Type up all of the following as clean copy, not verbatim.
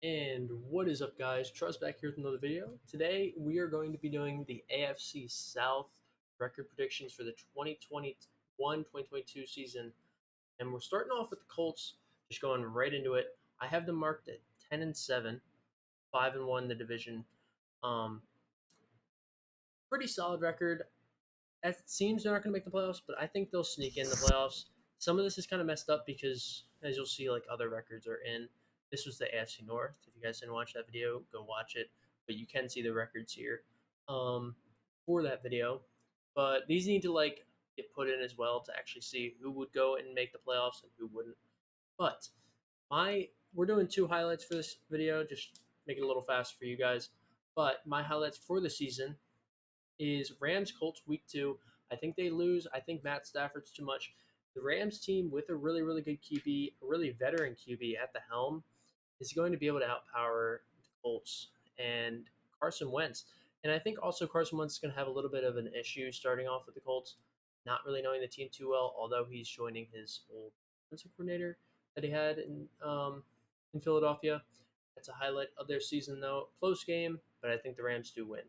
And what is up, guys? Trust back here with another video. Today, we are going to be doing the AFC South record predictions for the 2021-2022 season. And we're starting off with the Colts, just going right into it. I have them marked at 10-7, 5-1 in the division. Um, Pretty solid record. It seems they're not going to make the playoffs, but I think they'll sneak in the playoffs. Some of this is kind of messed up because, as you'll see, like other records are in. This was the AFC North. If you guys didn't watch that video, go watch it. But you can see the records here um, for that video. But these need to get put in as well to actually see who would go and make the playoffs and who wouldn't. But my we're doing two highlights for this video, just make it a little fast for you guys. But my highlights for the season is Rams Colts week 2. I think they lose. I think Matt Stafford's too much. The Rams team with a really, really good QB, a really veteran QB at the helm, is going to be able to outpower the Colts and Carson Wentz. And I think also Carson Wentz is going to have a little bit of an issue starting off with the Colts, not really knowing the team too well, although he's joining his old defensive coordinator that he had in Philadelphia. That's a highlight of their season, though. Close game, but I think the Rams do win.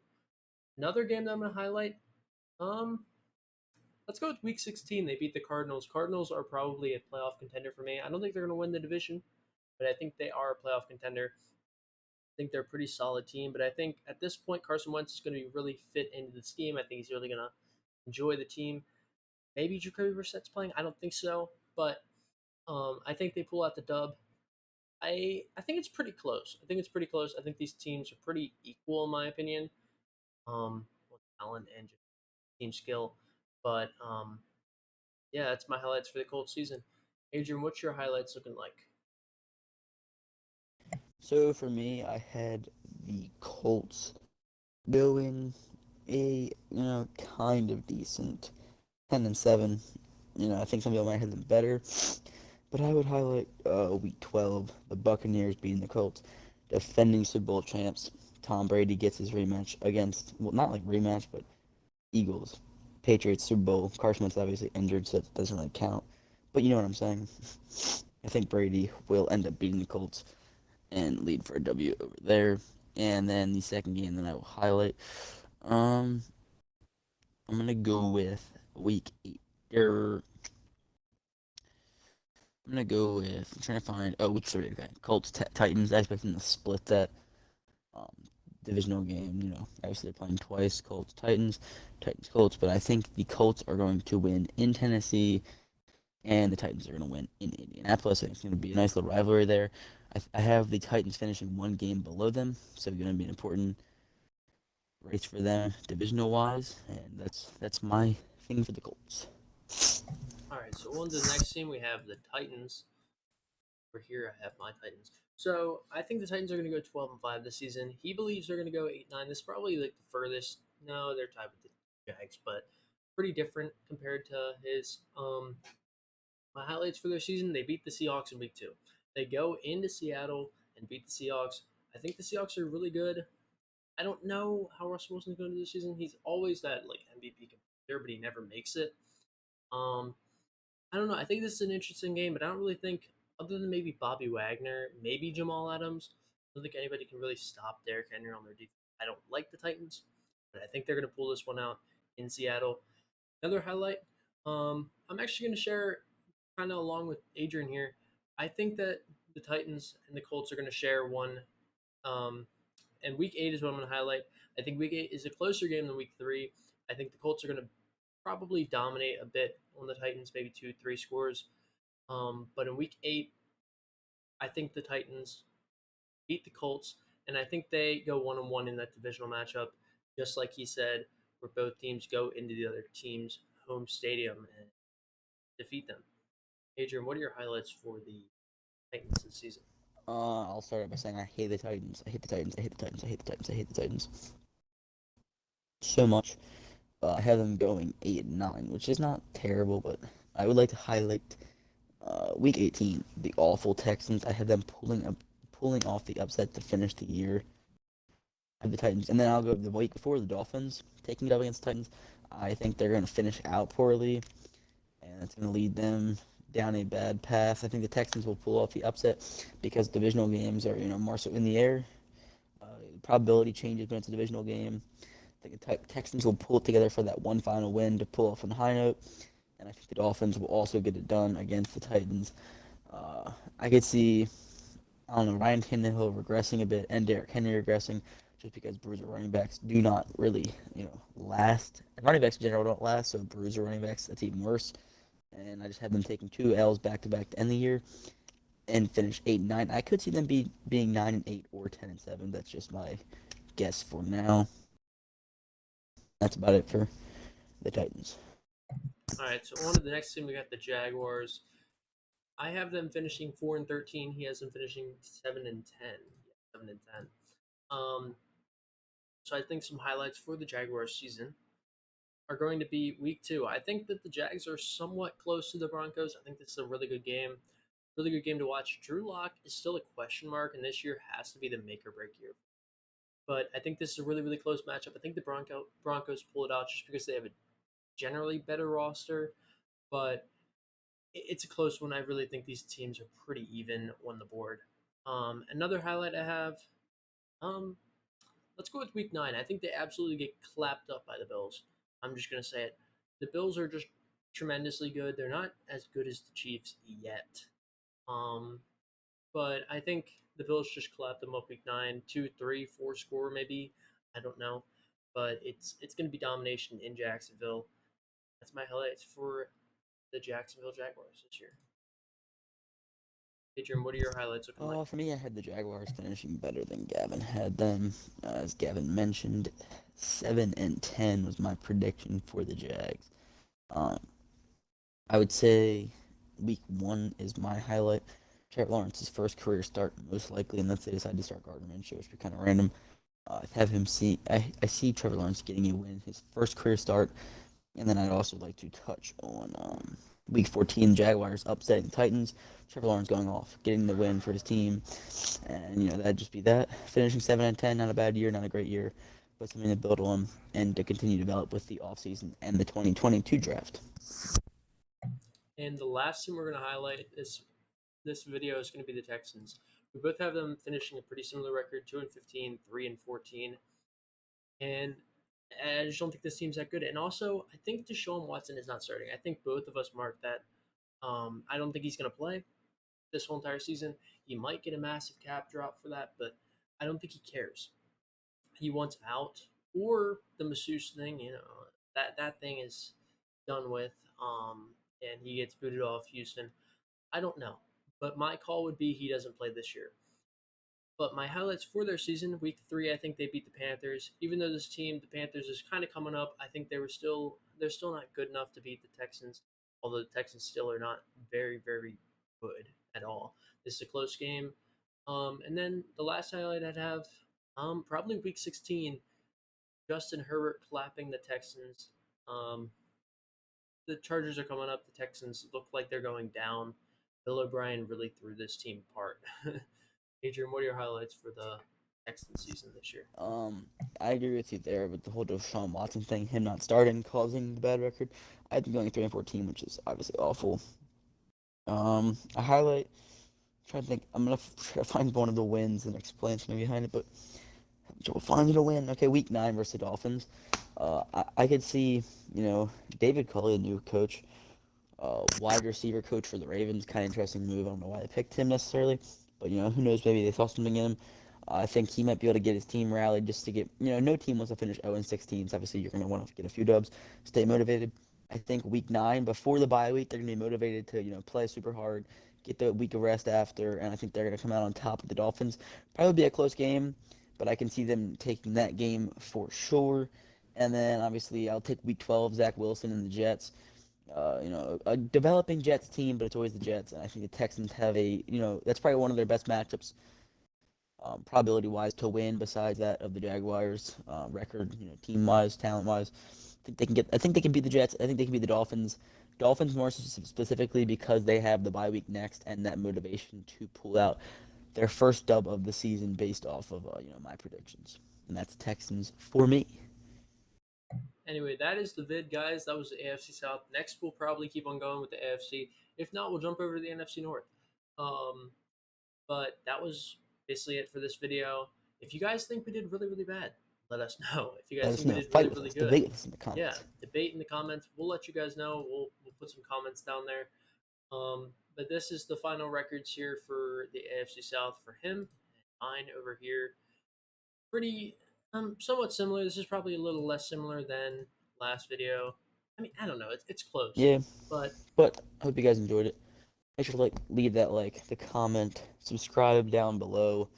Another game that I'm going to highlight, um, let's go with Week 16. They beat the Cardinals. Cardinals are probably a playoff contender for me. I don't think they're going to win the division, but I think they are a playoff contender. I think they're a pretty solid team, but I think at this point Carson Wentz is going to be really fit into the scheme. I think he's really going to enjoy the team. Maybe Jacoby Brissett's playing. I don't think so, but I think they pull out the dub. I think it's pretty close. I think it's pretty close. I think these teams are pretty equal in my opinion. With talent and just team skill. But yeah, that's my highlights for the Colts season. Adrian, what's your highlights looking like? So for me, I had the Colts going kind of decent 10-7. I think some people might have them better, but I would highlight Week 12, the Buccaneers beating the Colts, defending Super Bowl champs. Tom Brady gets his rematch against, well, not like rematch, but Eagles, Patriots, Super Bowl. Carson Wentz obviously injured, so it doesn't really count. But you know what I'm saying. I think Brady will end up beating the Colts and lead for a W over there. And then the second game that I will highlight, um, I'm gonna go with week 8. I'm gonna go with. I'm trying to find. Oh, week 3. Okay, Colts Titans. I expect them to split that um, divisional game. Obviously they're playing twice. Colts Titans, Titans Colts. But I think the Colts are going to win in Tennessee, and the Titans are going to win in Indianapolis. I think it's going to be a nice little rivalry there. I have the Titans finishing one game below them, so going to be an important race for them divisional wise, and that's my thing for the Colts. All right, so on to the next team. We have the Titans. Over here, I have my Titans. So I think the Titans are going to go 12-5 this season. He believes they're going to go 8-9. This is probably like the furthest. No, they're tied with the Jags, but pretty different compared to his. My highlights for their season: they beat the Seahawks in Week 2. They go into Seattle and beat the Seahawks. I think the Seahawks are really good. I don't know how Russell Wilson's going to do this season. He's always that like MVP contender, but he never makes it. Um, I don't know. I think this is an interesting game, but I don't really think, other than maybe Bobby Wagner, maybe Jamal Adams, I don't think anybody can really stop Derrick Henry on their defense. I don't like the Titans, but I think they're going to pull this one out in Seattle. Another highlight, I'm actually going to share kind of along with Adrian here. I think that the Titans and the Colts are going to share one. Um, and Week 8 is what I'm going to highlight. I think Week 8 is a closer game than Week 3. I think the Colts are going to probably dominate a bit on the Titans, maybe 2, 3 scores. But in Week 8, I think the Titans beat the Colts, and I think they go 1-1 in that divisional matchup, just like he said, where both teams go into the other team's home stadium and defeat them. Adrian, what are your highlights for the Titans this season? I'll start out by saying I hate the Titans. I hate the Titans. I hate the Titans. I hate the Titans. I hate the Titans so much. I have them going 8-9, which is not terrible, but I would like to highlight Week 18, the awful Texans. I have them pulling off the upset to finish the year. I have the Titans, and then I'll go the week before the Dolphins taking it up against the Titans. I think they're going to finish out poorly, and it's going to lead them down a bad path. I think the Texans will pull off the upset because divisional games are more so in the air. Probability changes when it's a divisional game. I think the Texans will pull it together for that one final win to pull off on a high note, and I think the Dolphins will also get it done against the Titans. I could see, I don't know, Ryan Tannehill regressing a bit and Derrick Henry regressing just because bruiser running backs do not really, last. And running backs in general don't last, so bruiser running backs, that's even worse. And I just had them taking 2 L's back to back to end the year and finish 8-9. I could see them being 9-8 or 10-7. That's just my guess for now. That's about it for the Titans. All right, so on to the next team. We got the Jaguars. I have them finishing 4-13. He has them finishing 7-10. 7-10. Um, so I think some highlights for the Jaguars season are going to be week 2. I think that the Jags are somewhat close to the Broncos. I think this is a really good game. Really good game to watch. Drew Lock is still a question mark, and this year has to be the make or break year. But I think this is a really, really close matchup. I think the Broncos pull it out just because they have a generally better roster, but it's a close one. I really think these teams are pretty even on the board. Another highlight I have, um, let's go with Week 9. I think they absolutely get clapped up by the Bills. I'm just gonna say it. The Bills are just tremendously good. They're not as good as the Chiefs yet, um, but I think the Bills just clapped them up Week 9, 2, 3, 4 score maybe. I don't know, but it's gonna be domination in Jacksonville. That's my highlights for the Jacksonville Jaguars this year. Adrian, what are your highlights looking like? For me, I had the Jaguars finishing better than Gavin had them. As Gavin mentioned, 7-10 was my prediction for the Jags. Um, I would say week 1 is my highlight. Trevor Lawrence's first career start, most likely, unless they decide to start Gardner Minshew, which would be kind of random. Have him see. I see Trevor Lawrence getting a win, his first career start, and then I'd also like to touch on Week 14, Jaguars upsetting the Titans. Trevor Lawrence going off, getting the win for his team, and that'd just be that. Finishing 7-10, not a bad year, not a great year, but something to build on and to continue to develop with the offseason and the 2022 draft. And the last team we're going to highlight this video is going to be the Texans. We both have them finishing a pretty similar record, 2-15, 3-14, and I just don't think this team's that good. And also, I think Deshaun Watson is not starting. I think both of us marked that. I don't think he's going to play this whole entire season. He might get a massive cap drop for that, but I don't think he cares. He wants out, or the masseuse thing. That thing is done with. And he gets booted off Houston. I don't know, but my call would be he doesn't play this year. But my highlights for their season, week 3, I think they beat the Panthers. Even though this team, the Panthers, is kind of coming up, I think they're still not good enough to beat the Texans. Although the Texans still are not very, very good at all. This is a close game. And then the last highlight I'd have, probably week 16, Justin Herbert clapping the Texans. Um, the Chargers are coming up. The Texans look like they're going down. Bill O'Brien really threw this team apart. Adrian, what are your highlights for the Texans season this year? Um, I agree with you there with the whole Deshaun Watson thing, him not starting, causing the bad record. I'd be going 3-14, which is obviously awful. A highlight. Trying to think. I'm gonna try to find one of the wins and explain something behind it, but we'll find it a win. Okay, week 9 versus the Dolphins. I could see, David Culley, the new coach, wide receiver coach for the Ravens. Kind of interesting move. I don't know why they picked him necessarily, but who knows? Maybe they saw something in him. I think he might be able to get his team rallied just to get. No team wants to finish 0-16. So obviously, you're going to want to get a few dubs, stay motivated. I think week 9 before the bye week, they're going to be motivated to play super hard, get the week of rest after, and I think they're going to come out on top of the Dolphins. Probably be a close game, but I can see them taking that game for sure. And then obviously, I'll take week 12, Zach Wilson and the Jets. A developing Jets team, but it's always the Jets. And I think the Texans have that's probably one of their best matchups, probability-wise, to win. Besides that of the Jaguars, record, team-wise, talent-wise, I think they can beat the Jets. I think they can beat the Dolphins. Dolphins more specifically because they have the bye week next and that motivation to pull out their first dub of the season based off of my predictions. And that's Texans for me. Anyway, that is the vid, guys. That was the AFC South. Next, we'll probably keep on going with the AFC. If not, we'll jump over to the NFC North. But that was basically it for this video. If you guys think we did really, really bad, let us know. If you Let guys us think we know. did Fight really, with really us. good, Debate with us in the yeah, comments. debate in the comments. We'll let you guys know. We'll put some comments down there. But this is the final records here for the AFC South for him. Mine over here, pretty somewhat similar. This is probably a little less similar than last video. I mean, I don't know. It's close. Yeah, But I hope you guys enjoyed it. Make sure to leave that the comment, subscribe down below.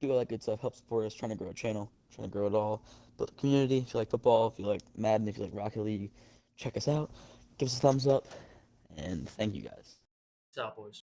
Do all that good stuff. Help support us. Trying to grow a channel. Trying to grow it all. Build a community. If you like football, if you like Madden, if you like Rocket League, check us out. Give us a thumbs up. And thank you guys. Cowboys.